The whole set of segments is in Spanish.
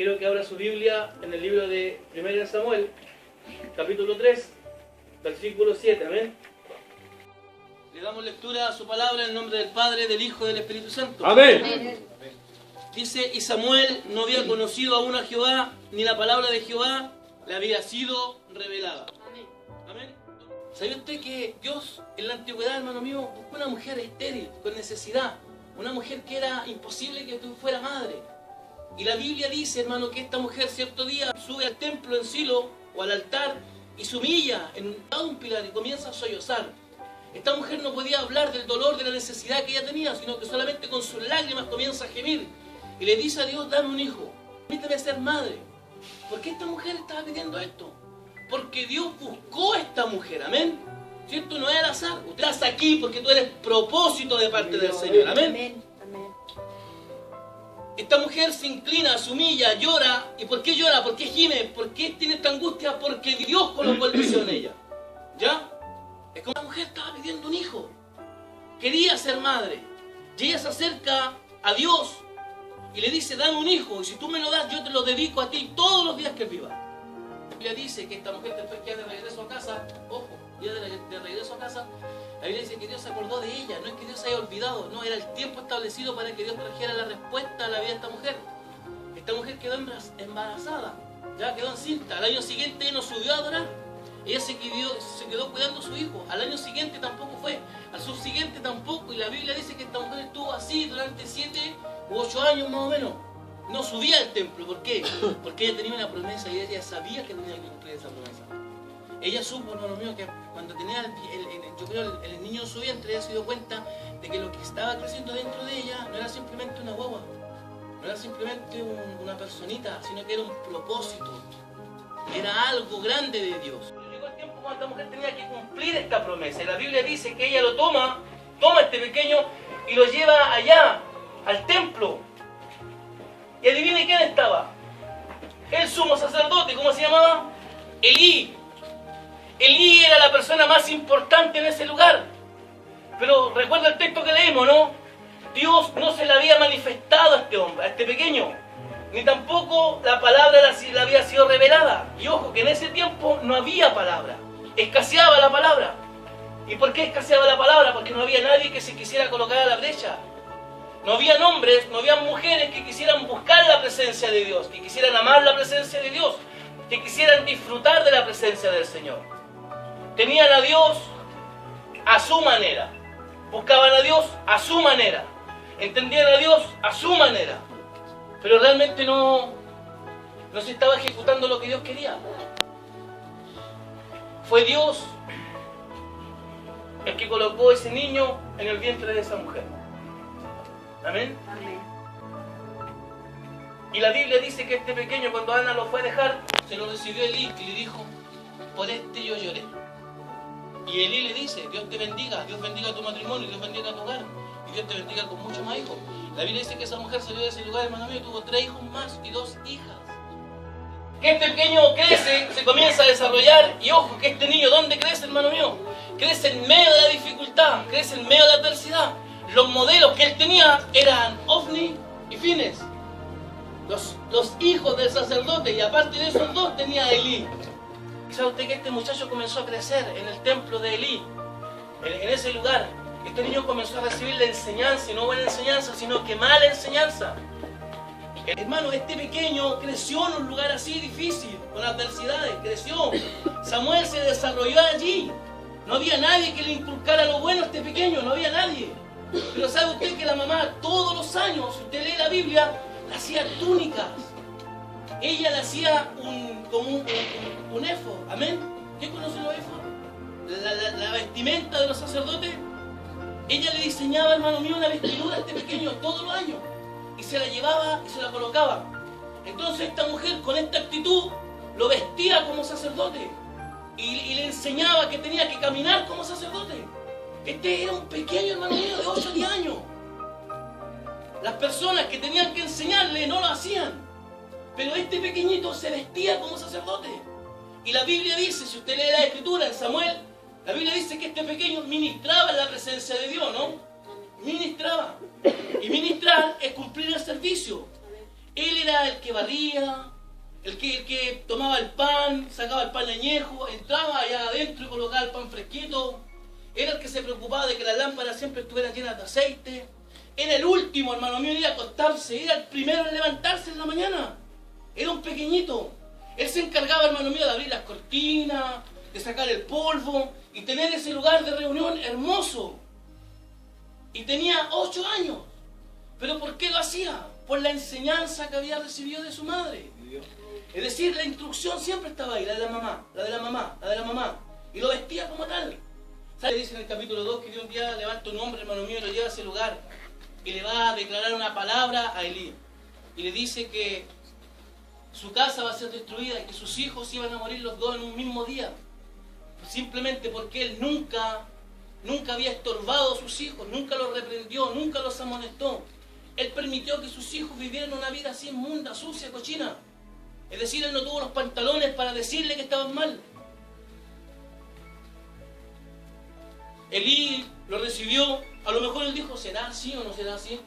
Quiero que abra su Biblia en el libro de 1 Samuel, capítulo 3, versículo 7, amén. Le damos lectura a su palabra en el nombre del Padre, del Hijo y del Espíritu Santo. Amén. Dice, y Samuel no había conocido aún a Jehová, ni la palabra de Jehová le había sido revelada. Amén. ¿Sabía usted que Dios en la antigüedad, hermano mío, buscó una mujer estéril, con necesidad? Una mujer que era imposible que fuera madre. Y la Biblia dice, hermano, que esta mujer cierto día sube al templo en Silo o al altar y se humilla en un pilar y comienza a sollozar. Esta mujer no podía hablar del dolor, de la necesidad que ella tenía, sino que solamente con sus lágrimas comienza a gemir. Y le dice a Dios, dame un hijo, permíteme ser madre. ¿Por qué esta mujer estaba pidiendo esto? Porque Dios buscó a esta mujer, amén. ¿Cierto? No es al azar. Usted estás aquí porque tú eres propósito de parte del Señor, amén. Esta mujer se inclina, se humilla, llora. ¿Y por qué llora? ¿Por qué gime? ¿Por qué tiene esta angustia? Porque Dios colocó el deseo en ella. ¿Ya? Es como la mujer estaba pidiendo un hijo. Quería ser madre. Y ella se acerca a Dios y le dice, dame un hijo. Y si tú me lo das, yo te lo dedico a ti todos los días que viva. La Biblia dice que esta mujer después que ya de regreso a casa, ojo, ya de regreso a casa, la Biblia dice que Dios se acordó de ella, no es que Dios se haya olvidado, no, era el tiempo establecido para que Dios trajera la respuesta a la vida de esta mujer. Esta mujer quedó embarazada, ya quedó encinta, al año siguiente no subió a adorar, ella se quedó cuidando a su hijo, al año siguiente tampoco fue, al subsiguiente tampoco, y la Biblia dice que esta mujer estuvo así durante 7 u 8 años más o menos. No subía al templo, ¿por qué? Porque ella tenía una promesa y ella sabía que tenía que cumplir esa promesa. Ella supo, hermano mío, que cuando tenía el niño en su vientre, ella se dio cuenta de que lo que estaba creciendo dentro de ella no era simplemente una guagua, no era simplemente una personita, sino que era un propósito, era algo grande de Dios. Llegó el tiempo cuando esta mujer tenía que cumplir esta promesa, y la Biblia dice que ella lo toma este pequeño y lo lleva allá, al templo. Y adivine quién estaba. El sumo sacerdote, ¿cómo se llamaba? Elí. Elí era la persona más importante en ese lugar. Pero recuerda el texto que leímos, ¿no? Dios no se le había manifestado a este hombre, a este pequeño. Ni tampoco la palabra le había sido revelada. Y ojo, que en ese tiempo no había palabra. Escaseaba la palabra. ¿Y por qué escaseaba la palabra? Porque no había nadie que se quisiera colocar a la brecha. No habían hombres, no habían mujeres que quisieran buscar la presencia de Dios, que quisieran amar la presencia de Dios, que quisieran disfrutar de la presencia del Señor. Tenían a Dios a su manera, buscaban a Dios a su manera, entendían a Dios a su manera, pero realmente no se estaba ejecutando lo que Dios quería. Fue Dios el que colocó ese niño en el vientre de esa mujer. Amén. Amén. Y la Biblia dice que este pequeño, cuando Ana lo fue a dejar, se lo recibió Elí y le dijo, por este yo lloré. Y Elí le dice, Dios te bendiga, Dios bendiga tu matrimonio, Dios bendiga tu hogar, y Dios te bendiga con muchos más hijos. La Biblia dice que esa mujer salió de ese lugar, hermano mío, y tuvo 3 hijos más y 2 hijas. Que este pequeño crece, se comienza a desarrollar, y ojo, que este niño, ¿dónde crece, hermano mío? Crece en medio de la dificultad, crece en medio de la adversidad. Los modelos que él tenía eran Ofni y Fines, los hijos del sacerdote, y aparte de esos 2 tenía a Elí. ¿Y sabe usted que este muchacho comenzó a crecer en el templo de Elí? En ese lugar, este niño comenzó a recibir la enseñanza, y no buena enseñanza, sino que mala enseñanza. Hermano, este pequeño creció en un lugar así difícil, con adversidades, creció. Samuel se desarrolló allí. No había nadie que le inculcara lo bueno a este pequeño, no había nadie. Pero ¿sabe usted que la mamá todos los años, si usted lee la Biblia, le hacía túnicas? Ella le hacía un éfod, ¿amén? ¿Quién conoce los éfod? La vestimenta de los sacerdotes. Ella le diseñaba, hermano mío, una vestidura a este pequeño todos los años. Y se la llevaba y se la colocaba. Entonces esta mujer con esta actitud lo vestía como sacerdote. Y le enseñaba que tenía que caminar como sacerdote. Este era un pequeño, hermano mío, de 8 o 10 años. Las personas que tenían que enseñarle no lo hacían. Pero este pequeñito se vestía como sacerdote. Y la Biblia dice, si usted lee la Escritura en Samuel, la Biblia dice que este pequeño ministraba en la presencia de Dios, ¿no? Ministraba. Y ministrar es cumplir el servicio. Él era el que barría, el que tomaba el pan, sacaba el pan añejo, entraba allá adentro y colocaba el pan fresquito. Era el que se preocupaba de que las lámparas siempre estuvieran llenas de aceite. Era el último, hermano mío, en ir a acostarse. Era el primero en levantarse en la mañana. Era un pequeñito. Él se encargaba, hermano mío, de abrir las cortinas, de sacar el polvo y tener ese lugar de reunión hermoso. Y tenía 8 años. ¿Pero por qué lo hacía? Por la enseñanza que había recibido de su madre. Es decir, la instrucción siempre estaba ahí, la de la mamá, la de la mamá, la de la mamá. Y lo vestía como tal. ¿Sabe? Dice en el capítulo 2 que Dios un día levanta un hombre, hermano mío, y lo lleva a ese lugar. Y le va a declarar una palabra a Elí. Y le dice que su casa va a ser destruida y que sus hijos iban a morir los dos en un mismo día. Simplemente porque él nunca había estorbado a sus hijos, nunca los reprendió, nunca los amonestó. Él permitió que sus hijos vivieran una vida así inmunda, sucia, cochina. Es decir, él no tuvo los pantalones para decirle que estaban mal. Elí lo recibió, a lo mejor él dijo, ¿será así o no será así?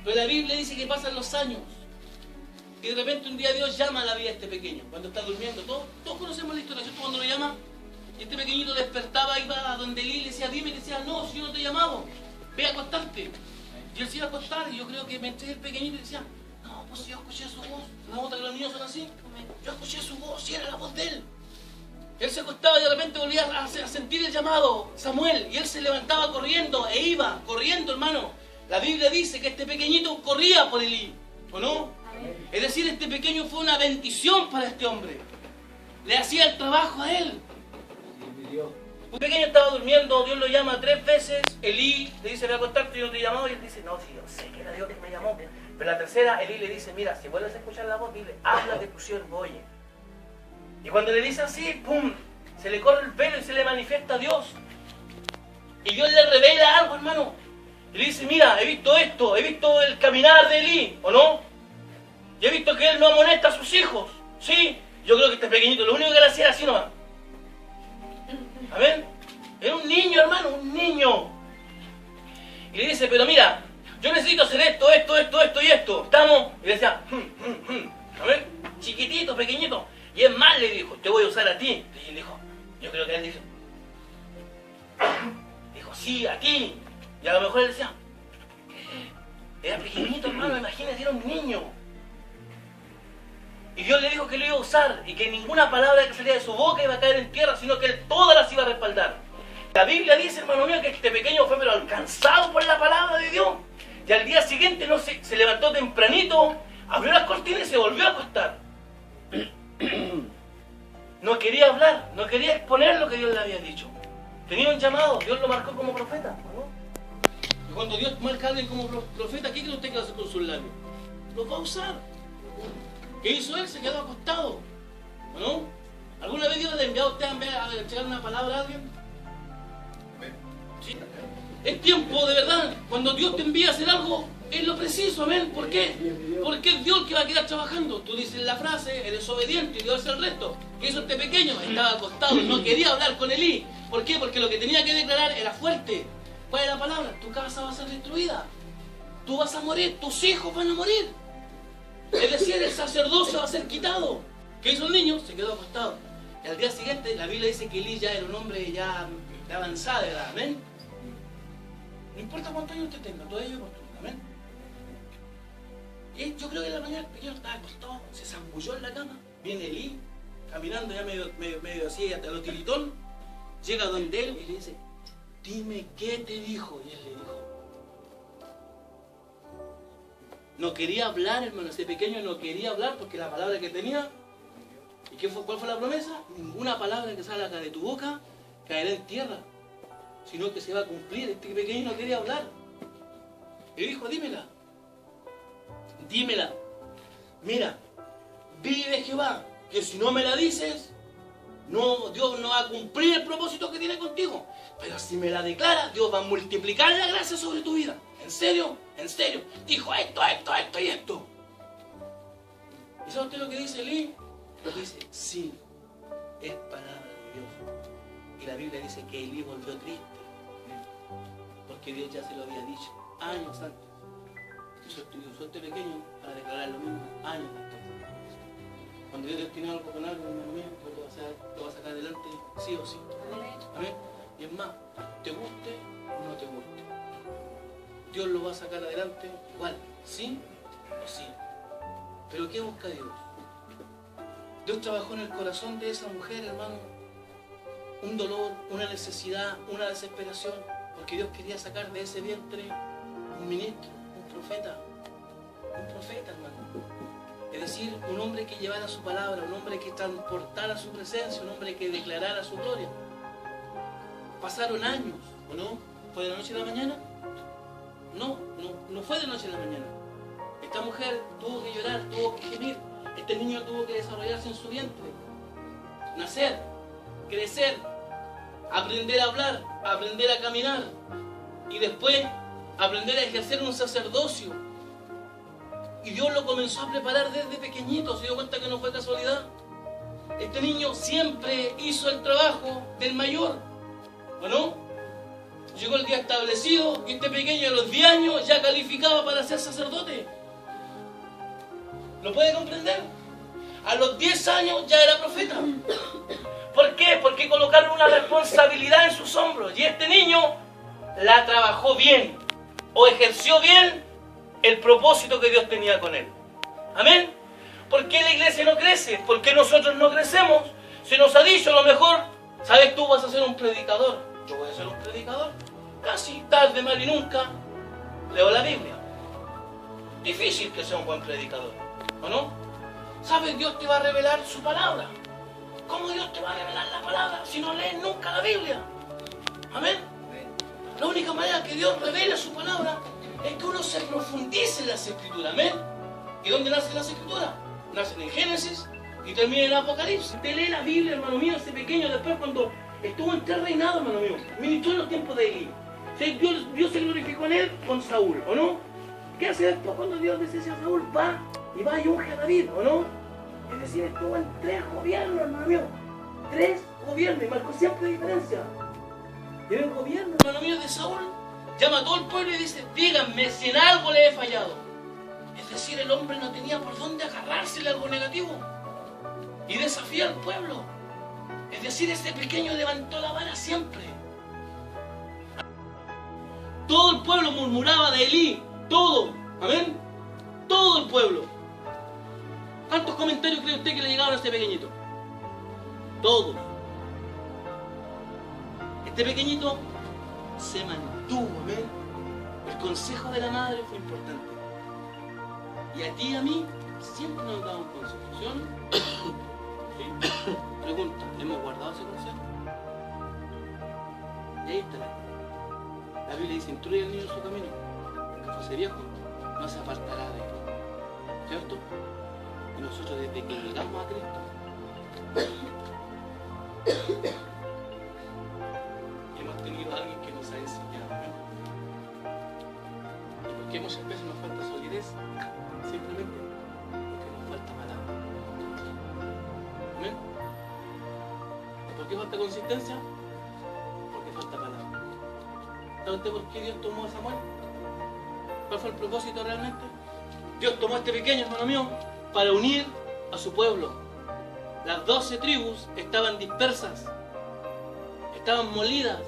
Pero la Biblia dice que pasan los años. Y de repente un día Dios llama a la vida de este pequeño, cuando está durmiendo. Todos conocemos la historia, ¿cierto? Cuando lo llama, y este pequeñito despertaba, iba a donde Elí y le decía, dime, que decía, no, si yo no te he llamado, ve a acostarte. Y él se iba a acostar, y yo creo que me entré el pequeñito y decía, no, pues yo escuché su voz. ¿No nota que los niños son así? Yo escuché su voz y era la voz de él. Él se acostaba y de repente volvía a sentir el llamado, Samuel, y él se levantaba corriendo, e iba corriendo, hermano. La Biblia dice que este pequeñito corría por Elí, ¿o no? Es decir, este pequeño fue una bendición para este hombre. Le hacía el trabajo a él. Un pequeño estaba durmiendo, Dios lo llama 3 veces, Elí le dice, ve a acostarte, yo no te he llamado, y él dice, no, sí, yo sé que era Dios que me llamó. Pero la tercera, Elí le dice, mira, si vuelves a escuchar la voz, dile, habla que tu siervo oye. Y cuando le dice así, ¡pum!, se le corre el pelo y se le manifiesta a Dios. Y Dios le revela algo, hermano. Y le dice, mira, he visto esto, he visto el caminar de Elí, ¿o no? Y he visto que él no amonesta a sus hijos. Sí, yo creo que este pequeñito, lo único que le hacía era así nomás. Amén. Era un niño, hermano, un niño. Y le dice, pero mira, yo necesito hacer esto, esto, esto, esto y esto. ¿Estamos? Y le decía, amén, chiquitito, pequeñito. Y es más, le dijo, te voy a usar a ti. Y él dijo, yo creo que él dijo, sí, a ti. Y a lo mejor él decía, era pequeñito, hermano, imagínate, era un niño. Y Dios le dijo que lo iba a usar y que ninguna palabra que salía de su boca iba a caer en tierra, sino que él todas las iba a respaldar. La Biblia dice, hermano mío, que este pequeño fue pero alcanzado por la palabra de Dios. Y al día siguiente se levantó tempranito, abrió las cortinas y se volvió a acostar. No quería hablar, no quería exponer lo que Dios le había dicho. Tenía un llamado, Dios lo marcó como profeta, ¿no? Y cuando Dios marca a alguien como profeta, ¿qué cree usted que va a hacer con sus labios? Los va a usar. ¿Qué hizo él? Se quedó acostado, ¿no? ¿Alguna vez Dios le ha enviado a usted a entregar una palabra a alguien? ¿Sí? Es tiempo, de verdad, cuando Dios te envía a hacer algo, es lo preciso, amén. ¿Por qué? Porque es Dios el que va a quedar trabajando. Tú dices la frase, eres obediente y Dios hace el resto. ¿Qué hizo este pequeño? Estaba acostado, no quería hablar con Elí. ¿Por qué? Porque lo que tenía que declarar era fuerte. ¿Cuál es la palabra? Tu casa va a ser destruida. Tú vas a morir, tus hijos van a morir. Es decir, el sacerdocio va a ser quitado. ¿Qué hizo el niño? Se quedó acostado. Y al día siguiente, la Biblia dice que Elí ya era un hombre ya de avanzada edad, amén. No importa cuántos años usted tenga, todavía vive construido, amén. Y yo creo que en la mañana el pequeño estaba acostado, se zambulló en la cama. Viene Elí, caminando ya medio así, hasta lo tiritón. Llega donde él y le dice, dime qué te dijo. Y él le dijo, no quería hablar, hermano, ese pequeño no quería hablar porque la palabra que tenía, ¿y cuál fue la promesa? Ninguna palabra que salga de tu boca caerá en tierra, sino que se va a cumplir. Este pequeño no quería hablar. Y dijo, dímela. Mira, vive Jehová, que si no me la dices, no, Dios no va a cumplir el propósito que tiene contigo. Pero si me la declara, Dios va a multiplicar la gracia sobre tu vida. ¿En serio? En serio. Dijo esto y esto. ¿Y sabe usted lo que dice Elí? Lo que dice, sí, es palabra de Dios. Y la Biblia dice que Elí volvió triste, porque Dios ya se lo había dicho años antes. usó este pequeño para declarar lo mismo años después. Cuando Dios destinó algo con algo, hermano mío, Dios lo va a sacar adelante sí o sí. Amén. Y es más, te guste o no te guste, Dios lo va a sacar adelante igual, sí o sí. Pero ¿qué busca Dios? Dios trabajó en el corazón de esa mujer, hermano, un dolor, una necesidad, una desesperación, porque Dios quería sacar de ese vientre un ministro, un profeta, hermano. Es decir, un hombre que llevara su palabra, un hombre que transportara su presencia, un hombre que declarara su gloria. Pasaron años, ¿o no? ¿Fue de la noche a la mañana? No fue de noche a la mañana. Esta mujer tuvo que llorar, tuvo que gemir. Este niño tuvo que desarrollarse en su vientre. Nacer, crecer, aprender a hablar, aprender a caminar. Y después aprender a ejercer un sacerdocio. Y Dios lo comenzó a preparar desde pequeñito. ¿Se dio cuenta que no fue casualidad? Este niño siempre hizo el trabajo del mayor, ¿o no? Llegó el día establecido y este pequeño a los 10 años ya calificaba para ser sacerdote. ¿Lo puede comprender? A los 10 años ya era profeta. ¿Por qué? Porque colocaron una responsabilidad en sus hombros. Y este niño la trabajó bien o ejerció bien el propósito que Dios tenía con él. Amén. ¿Por qué la iglesia no crece? ¿Por qué nosotros no crecemos? Se nos ha dicho, a lo mejor, ¿sabes? Tú vas a ser un predicador. Yo voy a ser un predicador. Casi tarde, mal y nunca leo la Biblia. Difícil que sea un buen predicador, ¿o no? ¿Sabes? Dios te va a revelar su palabra. ¿Cómo Dios te va a revelar la palabra si no lees nunca la Biblia? Amén. La única manera que Dios revele su palabra es que uno se profundice en las Escrituras. Amén. ¿Y dónde nacen las Escrituras? Nacen en Génesis y terminan en Apocalipsis. Te lee la Biblia, hermano mío, ese pequeño, después cuando estuvo en 3 reinados, hermano mío, ministró en los tiempos de Elí. Dios se glorificó en él con Saúl, ¿o no? ¿Qué hace después cuando Dios dice a Saúl? Va y unge a David, ¿o no? Es decir, estuvo en 3 gobiernos, hermano mío. 3 gobiernos, y marcó siempre diferencia. Y en el gobierno, hermano mío, de Saúl, llama a todo el pueblo y dice, díganme si en algo le he fallado. Es decir, el hombre no tenía por dónde agarrársele algo negativo. Y desafía al pueblo. Es decir, ese pequeño levantó la vara siempre. Todo el pueblo murmuraba de Elí. Todo. Amén. Todo el pueblo. ¿Cuántos comentarios cree usted que le llegaron a este pequeñito? Todos. Este pequeñito se mantuvo. Amén. El consejo de la madre fue importante. Y a ti y a mí siempre nos da un consejo, ¿sí o no? ¿Sí? Pregunta, ¿hemos guardado ese consejo? Y ahí está la Biblia dice, instruye al niño en su camino, porque fuese viejo, no se apartará de él. ¿Cierto? Y nosotros desde que llegamos a Cristo, hemos tenido a alguien que nos ha enseñado. ¿Y por qué muchas veces nos falta solidez? Simplemente porque nos falta palabra. ¿Amén? ¿Por qué falta consistencia? Porque falta palabra. ¿Sabe usted por qué Dios tomó a Samuel? ¿Cuál fue el propósito realmente? Dios tomó a este pequeño, hermano mío, para unir a su pueblo. Las 12 tribus estaban dispersas, estaban molidas,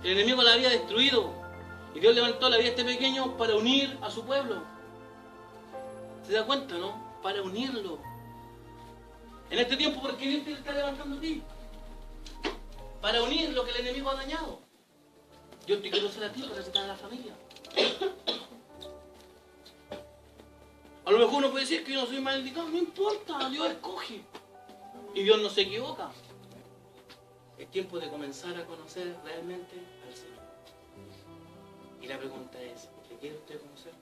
el enemigo la había destruido y Dios levantó la vida de este pequeño para unir a su pueblo. ¿Se da cuenta, no? Para unirlo. En este tiempo, ¿por qué Dios te está levantando a ti? Para unir lo que el enemigo ha dañado. Dios te quiere usar a ti para rescatar a la familia. A lo mejor uno puede decir que yo no soy mal indicado, no importa, Dios escoge. Y Dios no se equivoca. Es tiempo de comenzar a conocer realmente al Señor. Y la pregunta es, ¿le quiere usted conocer?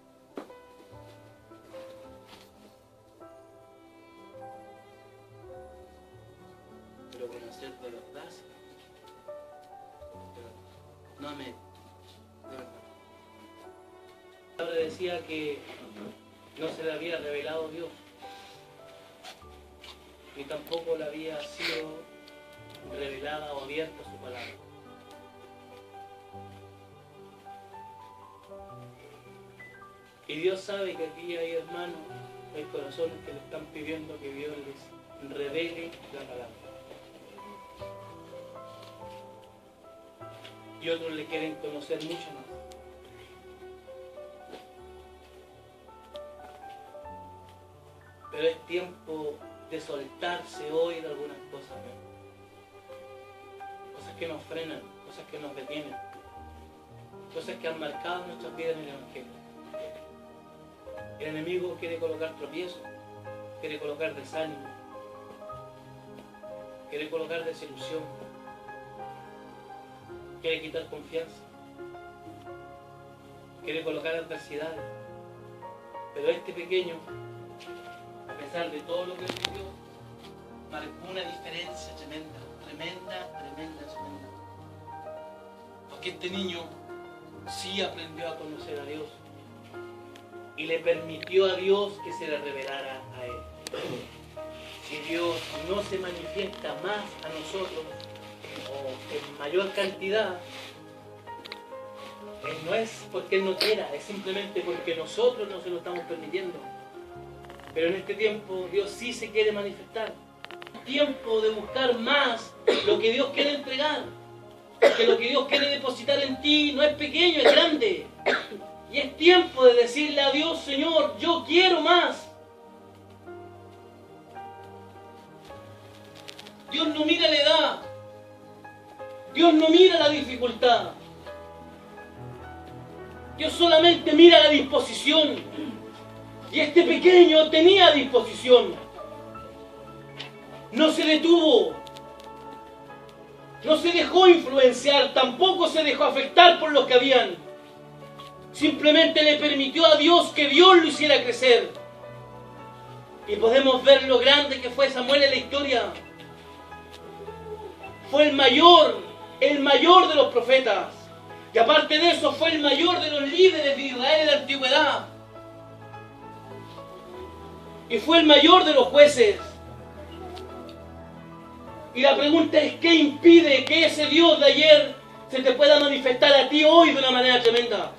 Pero conocer de verdad, no me... De verdad. La palabra decía que no se le había revelado Dios, ni tampoco le había sido revelada o abierta su palabra. Y Dios sabe que aquí hay hermanos, hay corazones que le están pidiendo que Dios les revele la palabra. Y otros le quieren conocer mucho más. Pero es tiempo de soltarse hoy de algunas cosas, ¿no? Cosas que nos frenan, cosas que nos detienen, cosas que han marcado nuestras vidas en el Evangelio. El enemigo quiere colocar tropiezos, quiere colocar desánimo, quiere colocar desilusión, quiere quitar confianza, quiere colocar adversidades. Pero este pequeño, a pesar de todo lo que vivió, marcó una diferencia tremenda. Porque este niño sí aprendió a conocer a Dios y le permitió a Dios que se le revelara a él. Si Dios no se manifiesta más a nosotros o en mayor cantidad, no es porque Él no quiera, es simplemente porque nosotros no se lo estamos permitiendo. Pero en este tiempo Dios sí se quiere manifestar. Tiempo de buscar más lo que Dios quiere entregar, porque lo que Dios quiere depositar en ti no es pequeño, es grande. Y es tiempo de decirle a Dios: Señor, yo quiero más. Dios no mira la edad, Dios no mira la dificultad, Dios solamente mira la disposición. Y este pequeño tenía disposición. No se detuvo, no se dejó influenciar, tampoco se dejó afectar por los que habían. Simplemente le permitió a Dios que Dios lo hiciera crecer. Y podemos ver lo grande que fue Samuel en la historia. Fue el mayor de los profetas. Y aparte de eso, fue el mayor de los líderes de Israel en la antigüedad. Y fue el mayor de los jueces. Y la pregunta es: ¿qué impide que ese Dios de ayer se te pueda manifestar a ti hoy de una manera tremenda?